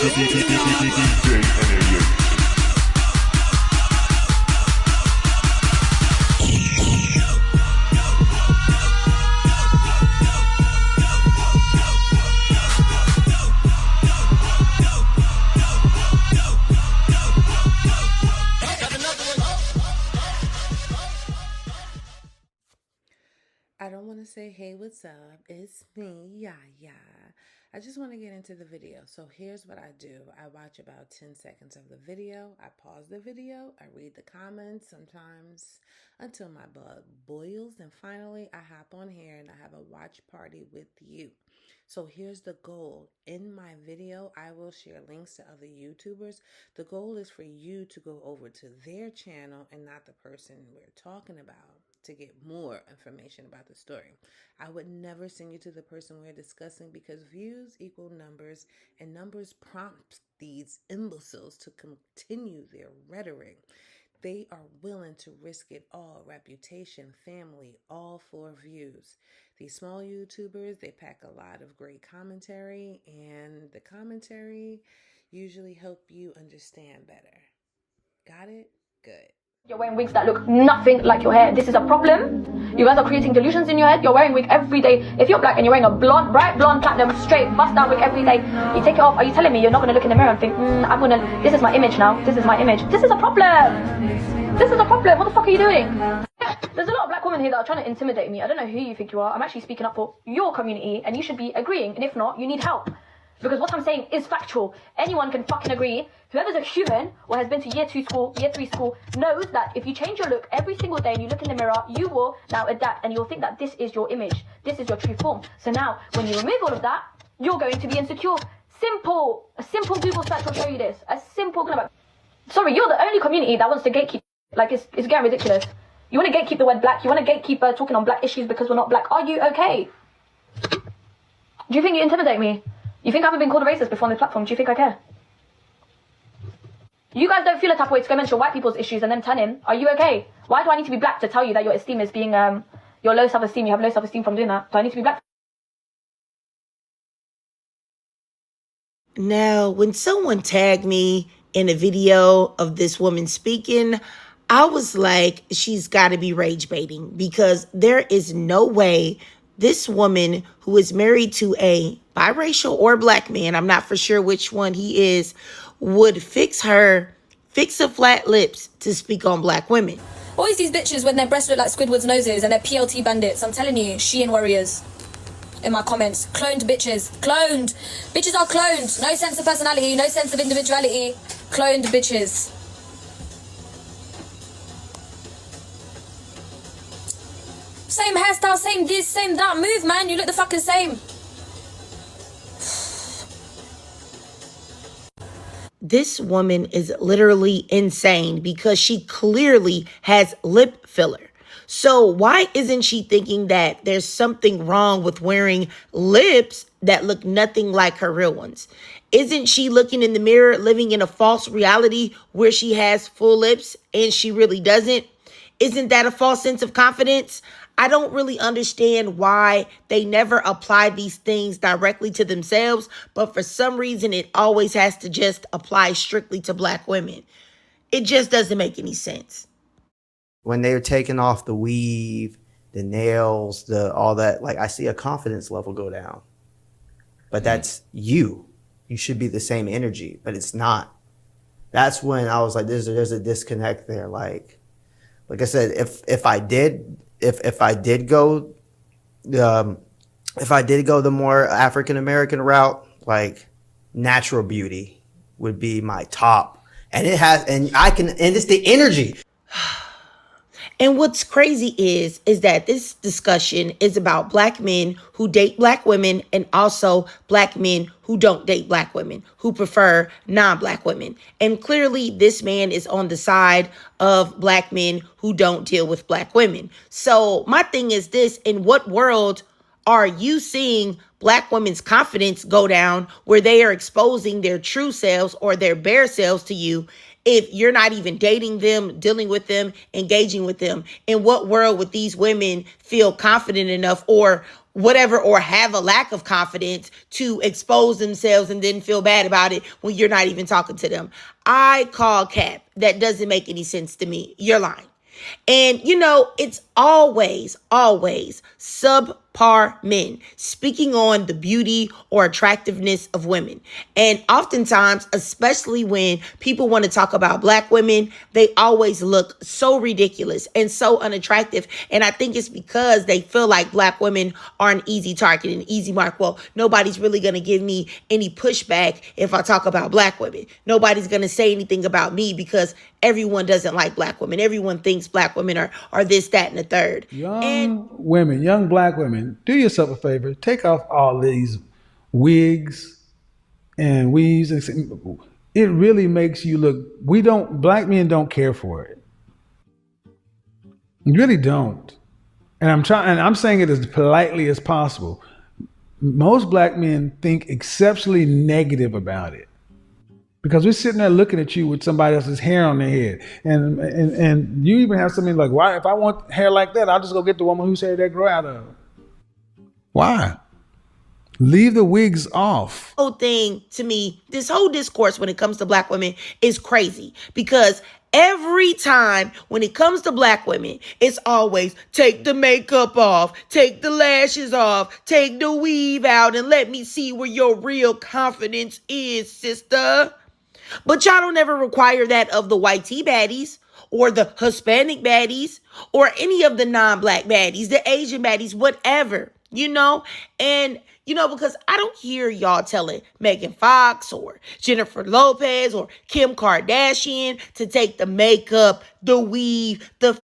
I don't want to say, hey, what's up? It's me, Yaya. I just want to get into the video. So here's what I do. I watch about 10 seconds of the video. I pause the video. I read the comments sometimes until my blood boils. And finally, I hop on here and I have a watch party with you. So here's the goal. In my video, I will share links to other YouTubers. The goal is for you to go over to their channel and not the person we're talking about to get more information about the story. I would never send you to the person we're discussing because views equal numbers, and numbers prompt these imbeciles to continue their rhetoric. They are willing to risk it all, reputation, family, all for views. These small YouTubers, they pack a lot of great commentary, and the commentary usually help you understand better. Got it? Good. You're wearing wigs that look nothing like your hair. This is a problem. You guys are creating delusions in your head. You're wearing wig every day. If you're black and you're wearing a blonde, bright blonde, platinum, straight, bust down wig every day, you take it off. Are you telling me you're not going to look in the mirror and think, this is my image now. This is my image. This is a problem. This is a problem. What the fuck are you doing? There's a lot of black women here that are trying to intimidate me. I don't know who you think you are. I'm actually speaking up for your community and you should be agreeing. And if not, you need help. Because what I'm saying is factual. Anyone can fucking agree. Whoever's a human or has been to year 2 school, year 3 school, knows that if you change your look every single day and you look in the mirror, you will now adapt and you'll think that this is your image. This is your true form. So now, when you remove all of that, you're going to be insecure. Simple. A simple Google search will show you this. A simple... Sorry, you're the only community that wants to gatekeep. Like, it's getting ridiculous. You want to gatekeep the word black. You want to gatekeep talking on black issues because we're not black. Are you okay? Do you think you intimidate me? You think I haven't been called a racist before on this platform? Do you think I care? You guys don't feel a type of way to go mention white people's issues and then turn in. Are you okay? Why do I need to be black to tell you that your esteem is being, your low self-esteem, you have low self-esteem from doing that? Do I need to be black? Now, when someone tagged me in a video of this woman speaking, I was like, she's got to be rage baiting because there is no way this woman who is married to a biracial or black man, I'm not for sure which one he is, would fix her flat lips to speak on black women. Always these bitches when their breasts look like Squidward's noses and they're PLT bandits. I'm telling you, Shein warriors. In my comments, cloned bitches. Cloned. Bitches are cloned. No sense of personality, no sense of individuality. Cloned bitches. Same hairstyle, same this, same that. Move, man. You look the fucking same. This woman is literally insane because she clearly has lip filler. So why isn't she thinking that there's something wrong with wearing lips that look nothing like her real ones? Isn't she looking in the mirror, living in a false reality where she has full lips and she really doesn't? Isn't that a false sense of confidence? I don't really understand why they never apply these things directly to themselves, but for some reason it always has to just apply strictly to black women. It just doesn't make any sense. When they're taking off the weave, the nails, all that, like I see a confidence level go down. But that's you. You should be the same energy, but it's not. That's when I was like, there's a disconnect there. Like I said, if I did go the more African American route, like natural beauty would be my top, and it's the energy. And what's crazy is that this discussion is about black men who date black women and also black men who don't date black women, who prefer non-black women. And clearly this man is on the side of black men who don't deal with black women. So my thing is this: in what world are you seeing black women's confidence go down where they are exposing their true selves or their bare selves to you if you're not even dating them, dealing with them, engaging with them? In what world would these women feel confident enough or whatever, or have a lack of confidence to expose themselves and then feel bad about it when you're not even talking to them? I call cap. That doesn't make any sense to me. You're lying. And, it's always subpar men speaking on the beauty or attractiveness of women. And oftentimes, especially when people want to talk about Black women, they always look so ridiculous and so unattractive. And I think it's because they feel like Black women are an easy target, an easy mark. Well, nobody's really going to give me any pushback if I talk about Black women. Nobody's going to say anything about me because everyone doesn't like Black women. Everyone thinks Black women are this, that, and the third. Young Black women, do yourself a favor. Take off all these wigs and weaves. It really makes you look, Black men don't care for it. You really don't. And I'm saying it as politely as possible. Most Black men think exceptionally negative about it. Because we're sitting there looking at you with somebody else's hair on their head. And you even have something like, why? If I want hair like that, I'll just go get the woman whose hair they grow out of. Why? Leave the wigs off. Whole thing to me, this whole discourse when it comes to Black women is crazy because every time when it comes to Black women, it's always take the makeup off, take the lashes off, take the weave out, and let me see where your real confidence is, sister. But y'all don't ever require that of the white tea baddies or the Hispanic baddies or any of the non-Black baddies, the Asian baddies, whatever, And, because I don't hear y'all telling Megan Fox or Jennifer Lopez or Kim Kardashian to take the makeup, the weave, the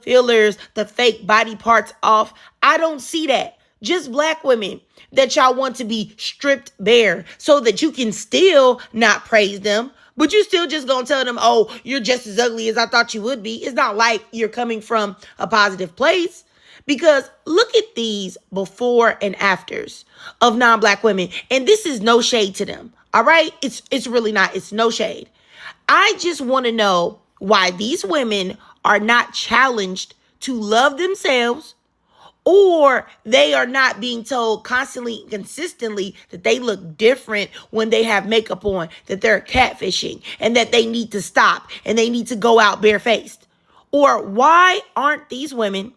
fillers, the fake body parts off. I don't see that. Just Black women that y'all want to be stripped bare so that you can still not praise them, but you still just gonna tell them, oh, you're just as ugly as I thought you would be. It's not like you're coming from a positive place. Because look at these before and afters of non-Black women. And this is no shade to them. All right? It's really not. It's no shade. I just want to know why these women are not challenged to love themselves, or they are not being told constantly and consistently that they look different when they have makeup on, that they're catfishing, and that they need to stop and they need to go out barefaced. Or why aren't these women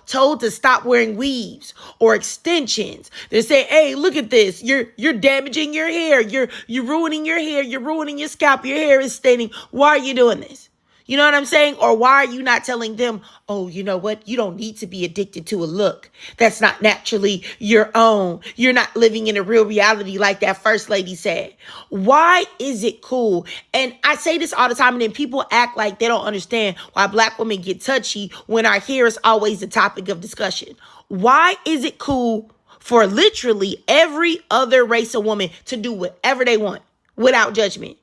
told to stop wearing weaves or extensions? They say, hey, look at this. You're damaging your hair. You're ruining your hair. You're ruining your scalp. Your hair is staining. Why are you doing this? You know what I'm saying? Or why are you not telling them, oh, you know what? You don't need to be addicted to a look that's not naturally your own. You're not living in a real reality like that first lady said. Why is it cool? And I say this all the time, and then people act like they don't understand why Black women get touchy when our hair is always the topic of discussion. Why is it cool for literally every other race of woman to do whatever they want without judgment?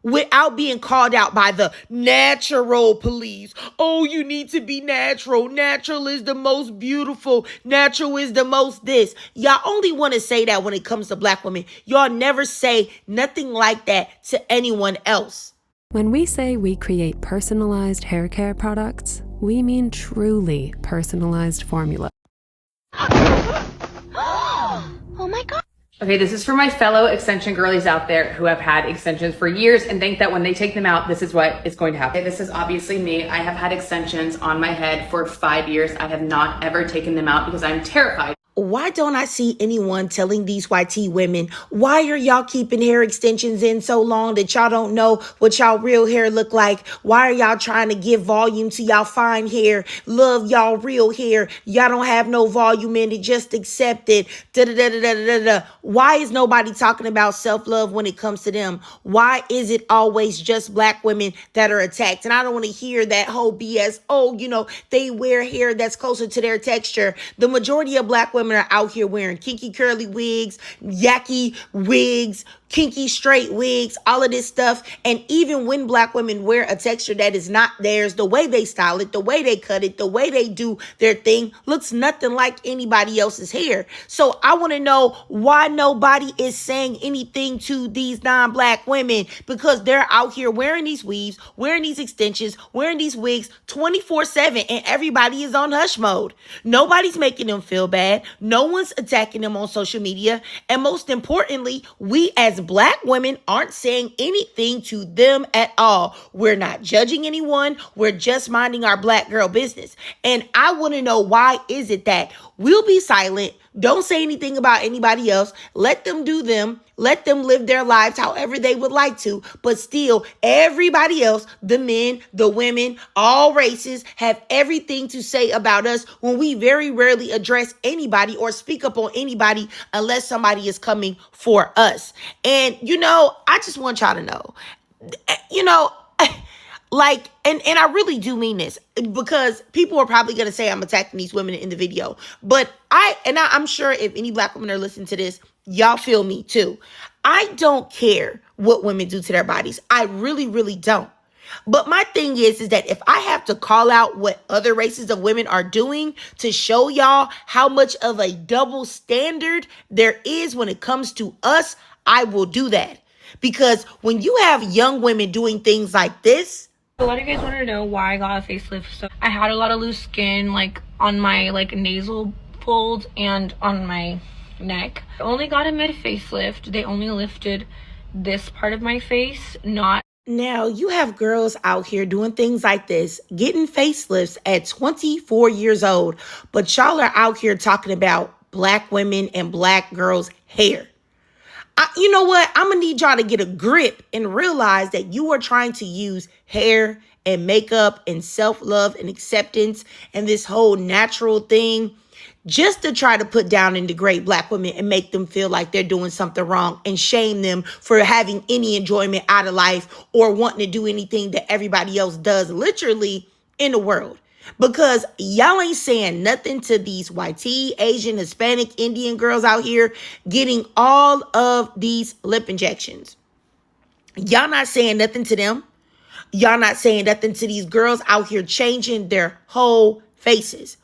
Without being called out by the natural police. Oh, you need to be natural. Natural is the most beautiful. Natural is the most this. Y'all only want to say that when it comes to Black women. Y'all never say nothing like that to anyone else. When we say we create personalized hair care products, we mean truly personalized formula. Oh my God. Okay, this is for my fellow extension girlies out there who have had extensions for years and think that when they take them out, this is what is going to happen. Okay, this is obviously me. I have had extensions on my head for 5 years. I have not ever taken them out because I'm terrified. why don't I see anyone telling these YT women, why are y'all keeping hair extensions in so long that y'all don't know what y'all real hair look like? Why are y'all trying to give volume to y'all fine hair? Love y'all real hair. Y'all don't have no volume in it. Just accept it. Da-da-da-da-da-da-da. Why is nobody talking about self-love when it comes to them? Why is it always just black women that are attacked? And I don't want to hear that whole BS. Oh, they wear hair that's closer to their texture. The majority of black women are out here wearing kinky curly wigs, yucky wigs, kinky straight wigs, all of this stuff. And even when black women wear a texture that is not theirs, the way they style it, the way they cut it, the way they do their thing looks nothing like anybody else's hair. So I want to know why nobody is saying anything to these non-black women, because they're out here wearing these weaves, wearing these extensions, wearing these wigs 24/7, and everybody is on hush mode. Nobody's making them feel bad. No one's attacking them on social media. And most importantly, we as black women aren't saying anything to them at all. We're not judging anyone. We're just minding our black girl business. And I want to know, why is it that we'll be silent? Don't say anything about anybody else. Let them do them. Let them live their lives however they would like to. But still, everybody else, the men, the women, all races, have everything to say about us when we very rarely address anybody or speak up on anybody unless somebody is coming for us. And, I just want y'all to know, and I really do mean this, because people are probably going to say I'm attacking these women in the video. But I'm sure if any black women are listening to this, y'all feel me too. I don't care what women do to their bodies. I really, really don't. But my thing is that if I have to call out what other races of women are doing to show y'all how much of a double standard there is when it comes to us, I will do that. Because when you have young women doing things like this, a lot of you guys wanted to know why I got a facelift. So I had a lot of loose skin, like on my nasal folds and on my neck. I only got a mid facelift. They only lifted this part of my face, not. Now you have girls out here doing things like this, getting facelifts at 24 years old, but y'all are out here talking about black women and black girls' hair. You know what? I'm going to need y'all to get a grip and realize that you are trying to use hair and makeup and self-love and acceptance and this whole natural thing just to try to put down and degrade black women and make them feel like they're doing something wrong and shame them for having any enjoyment out of life or wanting to do anything that everybody else does literally in the world. Because y'all ain't saying nothing to these white, Asian, Hispanic, Indian girls out here getting all of these lip injections. Y'all not saying nothing to them. Y'all not saying nothing to these girls out here changing their whole faces.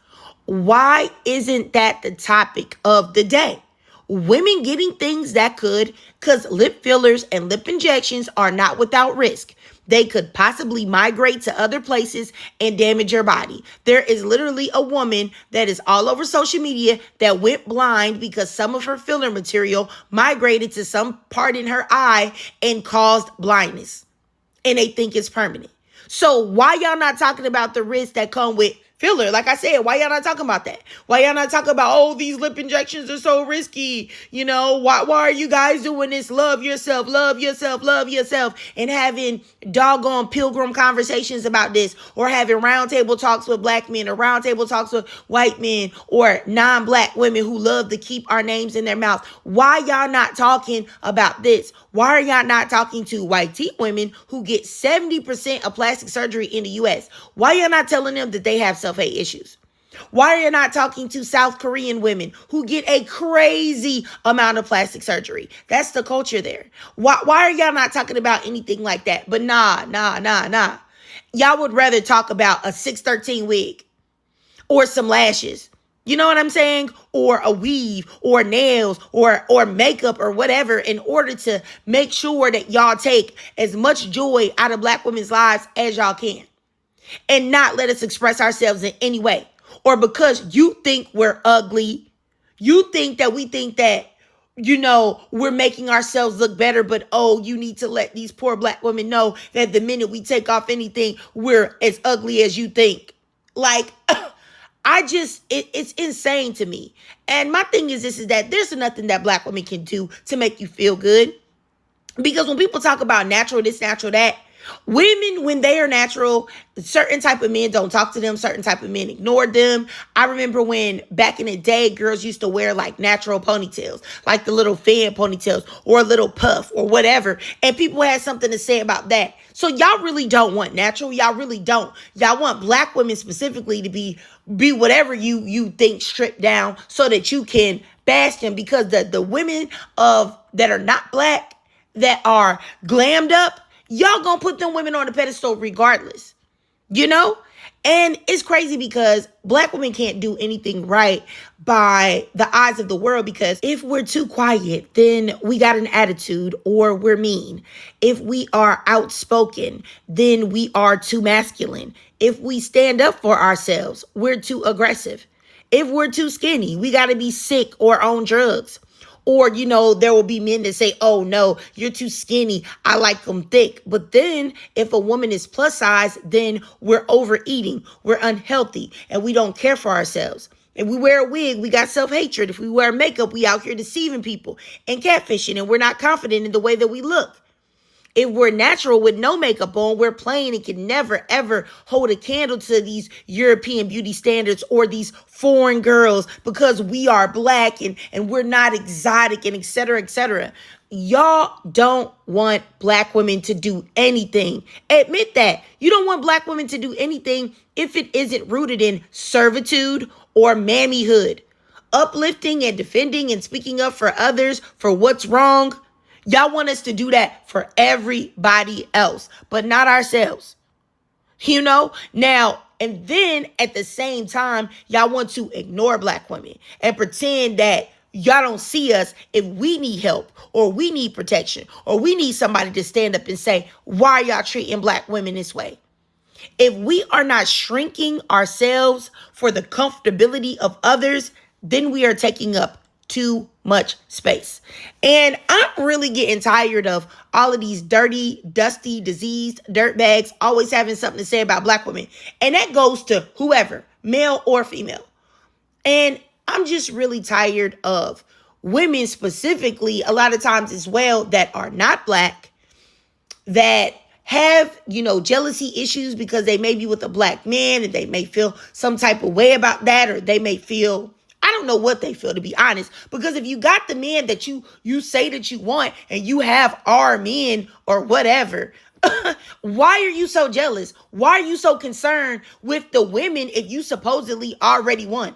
Why isn't that the topic of the day? Women getting things that could, because lip fillers and lip injections are not without risk. They could possibly migrate to other places and damage your body. There is literally a woman that is all over social media that went blind because some of her filler material migrated to some part in her eye and caused blindness. And they think it's permanent. So why y'all not talking about the risks that come with filler? Like I said, why y'all not talking about that? Why y'all not talking about, oh, these lip injections are so risky? Why are you guys doing this? Love yourself, love yourself, love yourself. And having doggone pilgrim conversations about this, or having roundtable talks with black men, or roundtable talks with white men, or non-black women who love to keep our names in their mouth. Why y'all not talking about this? Why are y'all not talking to white women who get 70% of plastic surgery in the U.S.? Why y'all not telling them that they have self-hate issues? Why are you not talking to South Korean women who get a crazy amount of plastic surgery? That's the culture there. Why are y'all not talking about anything like that? But nah. Y'all would rather talk about a 613 wig or some lashes. You know what I'm saying? Or a weave or nails or makeup or whatever, in order to make sure that y'all take as much joy out of black women's lives as y'all can, and not let us express ourselves in any way. Or because you think we're ugly, you think that we think that, we're making ourselves look better, but you need to let these poor black women know that the minute we take off anything, we're as ugly as you think. Like, it's insane to me. And my thing is this, is that there's nothing that black women can do to make you feel good. Because when people talk about natural this, natural that, women, when they are natural, certain type of men don't talk to them, certain type of men ignore them. I remember when back in the day, girls used to wear like natural ponytails, like the little fan ponytails or a little puff or whatever. And people had something to say about that. So y'all really don't want natural. Y'all really don't. Y'all want black women specifically to be whatever you think stripped down so that you can bash them, because the women that are not black, that are glammed up, y'all gonna put them women on the pedestal regardless, you know? And it's crazy because black women can't do anything right by the eyes of the world, because if we're too quiet, then we got an attitude or we're mean. If we are outspoken, then we are too masculine. If we stand up for ourselves, we're too aggressive. If we're too skinny, we got to be sick or on drugs. Or, there will be men that say, oh, no, you're too skinny. I like them thick. But then if a woman is plus size, then we're overeating. We're unhealthy and we don't care for ourselves. If we wear a wig, we got self-hatred. If we wear makeup, we out here deceiving people and catfishing, and we're not confident in the way that we look. If we're natural with no makeup on, we're plain and can never, ever hold a candle to these European beauty standards or these foreign girls because we are black and we're not exotic and et cetera, et cetera. Y'all don't want black women to do anything. Admit that. You don't want black women to do anything if it isn't rooted in servitude or mammyhood. Uplifting and defending and speaking up for others for what's wrong. Y'all want us to do that for everybody else, but not ourselves. Now, and then at the same time, y'all want to ignore black women and pretend that y'all don't see us if we need help or we need protection or we need somebody to stand up and say, why are y'all treating black women this way? If we are not shrinking ourselves for the comfortability of others, then we are taking up too much space. And I'm really getting tired of all of these dirty, dusty, diseased dirtbags always having something to say about black women. And that goes to whoever, male or female. And I'm just really tired of women specifically, a lot of times as well, that are not black, that have, jealousy issues because they may be with a black man and they may feel some type of way about that, or they may feel, I don't know what they feel, to be honest, because if you got the men that you say that you want and you have our men or whatever, why are you so jealous? Why are you so concerned with the women if you supposedly already won?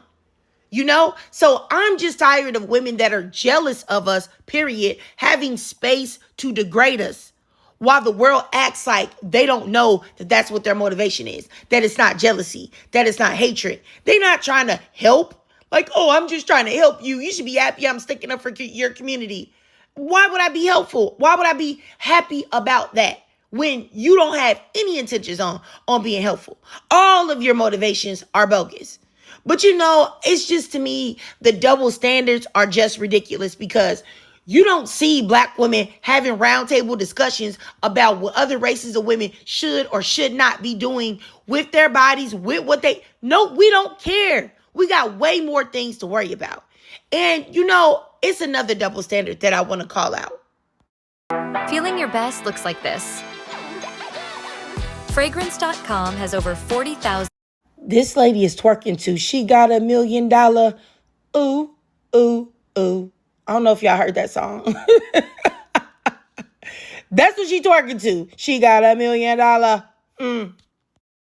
So I'm just tired of women that are jealous of us, period, having space to degrade us, while the world acts like they don't know that that's what their motivation is, that it's not jealousy, that it's not hatred. They're not trying to help. Like, oh, I'm just trying to help you. You should be happy I'm sticking up for your community. Why would I be helpful? Why would I be happy about that when you don't have any intentions on being helpful? All of your motivations are bogus. But it's just, to me, the double standards are just ridiculous, because you don't see black women having roundtable discussions about what other races of women should or should not be doing with their bodies, with what no, we don't care. We got way more things to worry about. And, it's another double standard that I want to call out. Feeling your best looks like this. Fragrance.com has over 40,000. This lady is twerking to She Got $1 Million. Ooh, ooh, ooh. I don't know if y'all heard that song. That's what she twerking to. She got $1 million.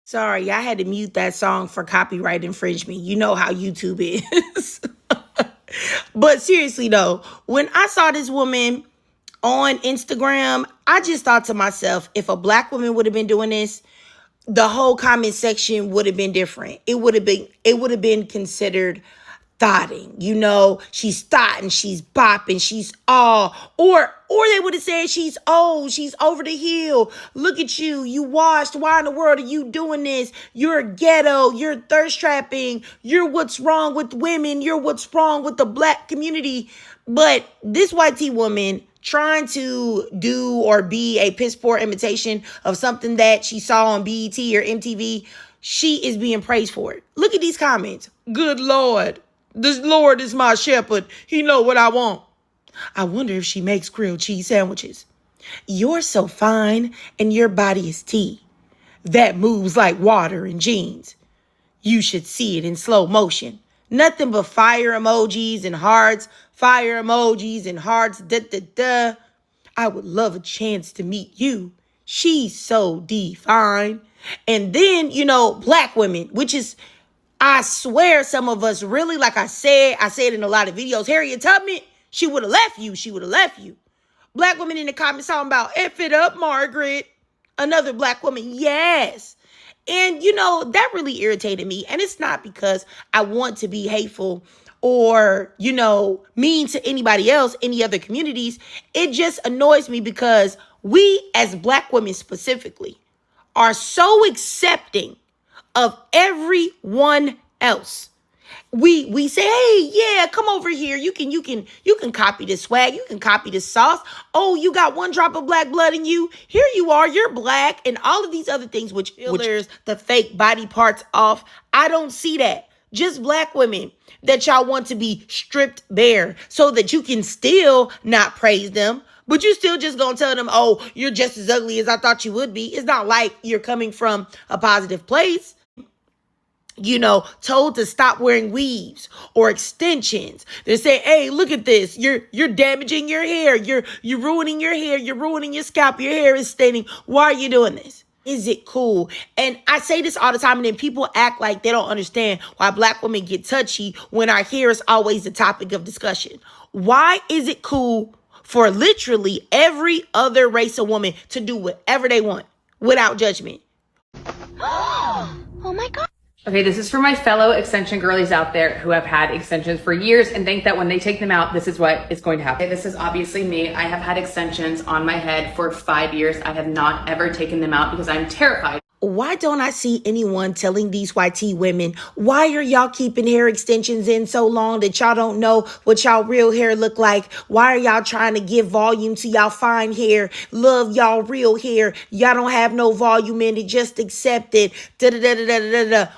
Sorry, I had to mute that song for copyright infringement. You know how YouTube is. But seriously though, when I saw this woman on Instagram, I just thought to myself, if a black woman would have been doing this, the whole comment section would have been different. It would have been considered thotting. She's thotting, she's bopping, she's all, or they would have said she's old, she's over the hill. Look at you, you washed. Why in the world are you doing this? You're ghetto, you're thirst trapping, you're what's wrong with women, you're what's wrong with the black community. But this white tea woman trying to do or be a piss poor imitation of something that she saw on BET or MTV, she is being praised for it. Look at these comments. Good Lord. This Lord is my shepherd. He know what I want. I wonder if she makes grilled cheese sandwiches. You're so fine and your body is tea that moves like water in jeans. You should see it in slow motion. Nothing but fire emojis and hearts, fire emojis and hearts, da da da. I would love a chance to meet you. She's so fine. And then, black women, which is, I swear some of us really, like I said in a lot of videos, Harriet Tubman, she would have left you. She would have left you. Black women in the comments talking about, F it up, Margaret. Another black woman, yes. And, that really irritated me. And it's not because I want to be hateful or, mean to anybody else, any other communities. It just annoys me because we as black women specifically are so accepting of everyone else. We say, hey, yeah, come over here. You can copy this swag. You can copy this sauce. Oh, you got one drop of black blood in you. Here you are. You're black, and all of these other things, which the fake body parts off. I don't see that. Just black women that y'all want to be stripped bare so that you can still not praise them. But you still just gonna tell them, oh, you're just as ugly as I thought you would be. It's not like you're coming from a positive place. Told to stop wearing weaves or extensions. They say, hey, look at this. You're damaging your hair. You're ruining your hair. You're ruining your scalp. Your hair is staining. Why are you doing this? Is it cool? And I say this all the time, and then people act like they don't understand why black women get touchy when our hair is always the topic of discussion. Why is it cool for literally every other race of woman to do whatever they want without judgment? Oh my God. Okay, this is for my fellow extension girlies out there who have had extensions for years and think that when they take them out, this is what is going to happen. Okay, this is obviously me. I have had extensions on my head for 5 years. I have not ever taken them out because I'm terrified. Why don't I see anyone telling these YT women, why are y'all keeping hair extensions in so long that y'all don't know what y'all real hair look like? Why are y'all trying to give volume to y'all fine hair? Love y'all real hair. Y'all don't have no volume in it. Just accept it. Da da da da da da da.